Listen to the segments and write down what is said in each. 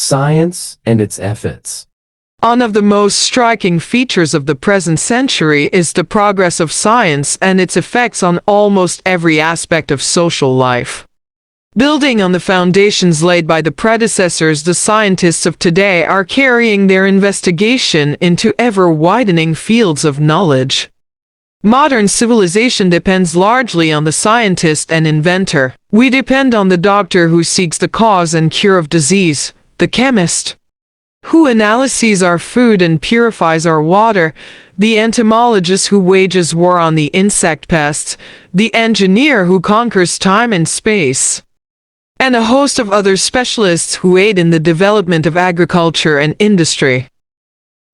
Science and its effects. One of the most striking features of the present century is the progress of science and its effects on almost every aspect of social life. Building on the foundations laid by the predecessors, the scientists of today are carrying their investigation into ever-widening fields of knowledge. Modern civilization depends largely on the scientist and inventor. We depend on the doctor who seeks the cause and cure of disease, the chemist who analyzes our food and purifies our water, the entomologist who wages war on the insect pests, the engineer who conquers time and space, and a host of other specialists who aid in the development of agriculture and industry.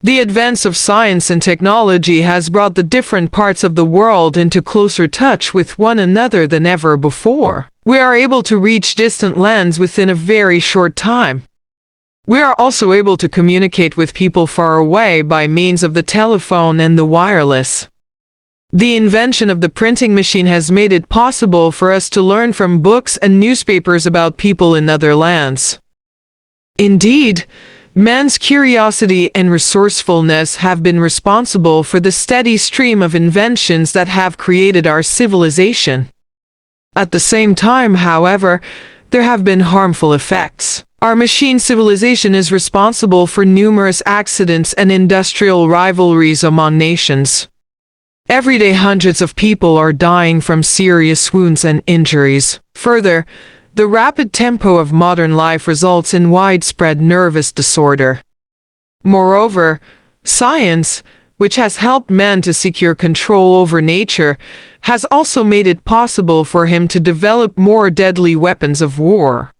The advance of science and technology has brought the different parts of the world into closer touch with one another than ever before. We are able to reach distant lands within a very short time. We are also able to communicate with people far away by means of the telephone and the wireless. The invention of the printing machine has made it possible for us to learn from books and newspapers about people in other lands. Indeed, man's curiosity and resourcefulness have been responsible for the steady stream of inventions that have created our civilization. At the same time, however, there have been harmful effects. Our machine civilization is responsible for numerous accidents and industrial rivalries among nations. Every day, hundreds of people are dying from serious wounds and injuries. Further, the rapid tempo of modern life results in widespread nervous disorder. Moreover, science, which has helped man to secure control over nature, has also made it possible for him to develop more deadly weapons of war.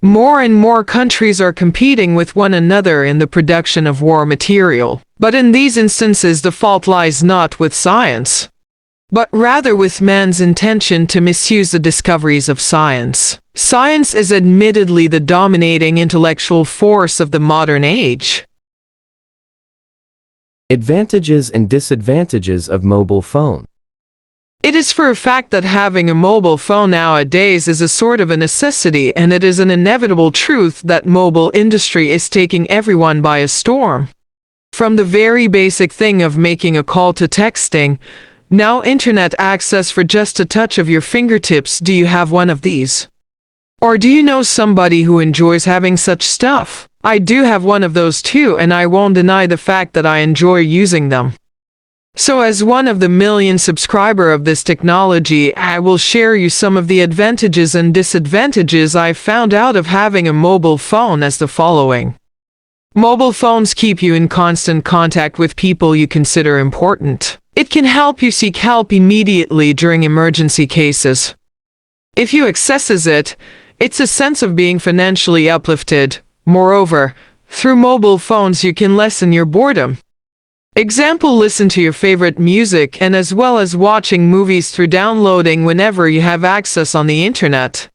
More and more countries are competing with one another in the production of war material. But in these instances, the fault lies not with science, but rather with man's intention to misuse the discoveries of science. Science is admittedly the dominating intellectual force of the modern age. Advantages and disadvantages of mobile phone. It is for a fact that having a mobile phone nowadays is a sort of a necessity, and it is an inevitable truth that mobile industry is taking everyone by a storm. From the very basic thing of making a call to texting, now internet access for just a touch of your fingertips. Do you have one of these? Or do you know somebody who enjoys having such stuff? I do have one of those too, and I won't deny the fact that I enjoy using them. So as one of the million subscriber of this technology, I will share you some of the advantages and disadvantages I found out of having a mobile phone as the following. Mobile phones keep you in constant contact with people you consider important. It can help you seek help immediately during emergency cases. If you accesses it, it's a sense of being financially uplifted. Moreover, through mobile phones you can lessen your boredom. Example, listen to your favorite music and as well as watching movies through downloading whenever you have access on the internet.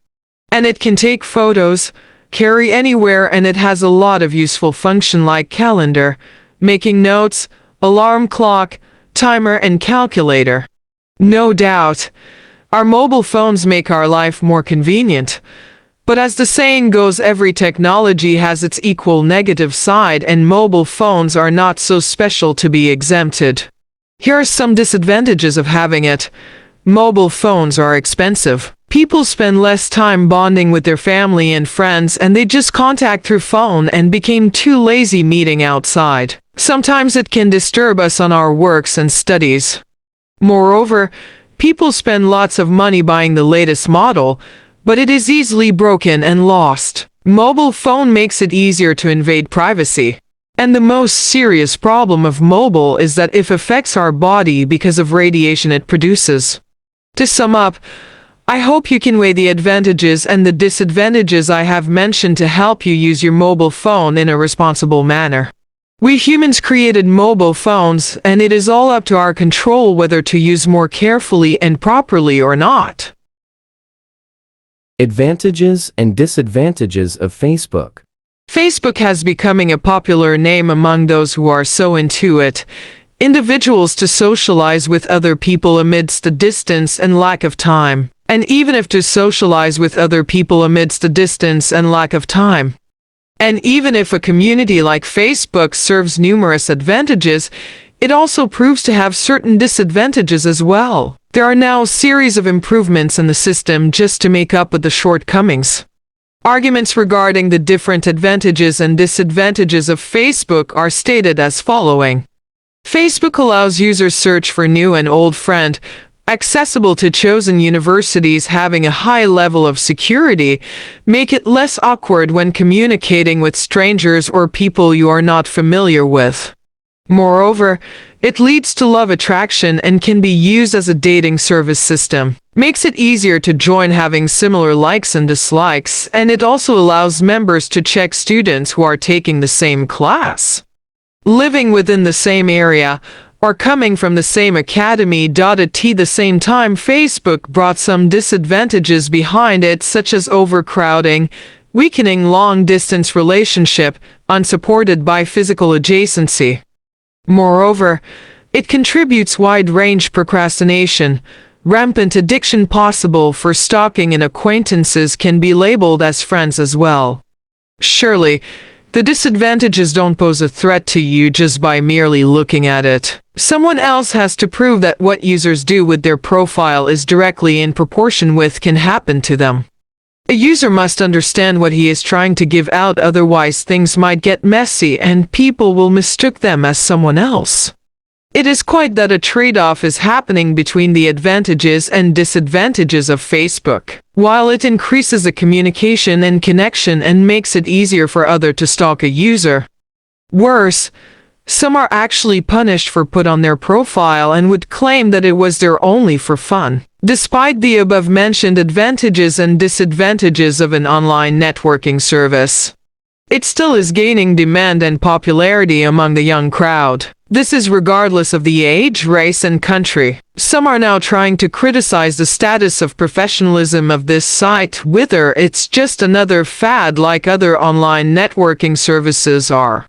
And it can take photos, carry anywhere, and it has a lot of useful function like calendar, making notes, alarm clock, timer and calculator. No doubt, our mobile phones make our life more convenient. But as the saying goes, every technology has its equal negative side, and mobile phones are not so special to be exempted. Here are some disadvantages of having it. Mobile phones are expensive. People spend less time bonding with their family and friends, and they just contact through phone and became too lazy meeting outside. Sometimes it can disturb us on our works and studies. Moreover, people spend lots of money buying the latest model, but it is easily broken and lost. Mobile phone makes it easier to invade privacy. And the most serious problem of mobile is that it affects our body because of radiation it produces. To sum up, I hope you can weigh the advantages and the disadvantages I have mentioned to help you use your mobile phone in a responsible manner. We humans created mobile phones, and it is all up to our control whether to use more carefully and properly or not. Advantages and disadvantages of Facebook. Facebook has becoming a popular name among those who are so into it. Individuals to socialize with other people amidst the distance and lack of time. And even if to socialize with other people amidst the distance and lack of time. And even if a community like Facebook serves numerous advantages, it also proves to have certain disadvantages as well. There are now a series of improvements in the system just to make up with the shortcomings. Arguments regarding the different advantages and disadvantages of Facebook are stated as following. Facebook allows users search for new and old friend, accessible to chosen universities, having a high level of security, make it less awkward when communicating with strangers or people you are not familiar with. Moreover, it leads to love attraction and can be used as a dating service system. Makes it easier to join having similar likes and dislikes, and it also allows members to check students who are taking the same class, living within the same area, or coming from the same academy. At the same time, Facebook brought some disadvantages behind it, such as overcrowding, weakening long-distance relationship, unsupported by physical adjacency. Moreover, it contributes wide-range procrastination. Rampant addiction possible for stalking, and acquaintances can be labeled as friends as well. Surely, the disadvantages don't pose a threat to you just by merely looking at it. Someone else has to prove that what users do with their profile is directly in proportion with can happen to them. A user must understand what he is trying to give out, otherwise things might get messy and people will mistook them as someone else. It is quite that a trade-off is happening between the advantages and disadvantages of Facebook. While it increases the communication and connection and makes it easier for others to stalk a user, worse, some are actually punished for put on their profile and would claim that it was there only for fun. Despite the above-mentioned advantages and disadvantages of an online networking service, it still is gaining demand and popularity among the young crowd. This is regardless of the age, race, and country. Some are now trying to criticize the status of professionalism of this site, whether it's just another fad like other online networking services are.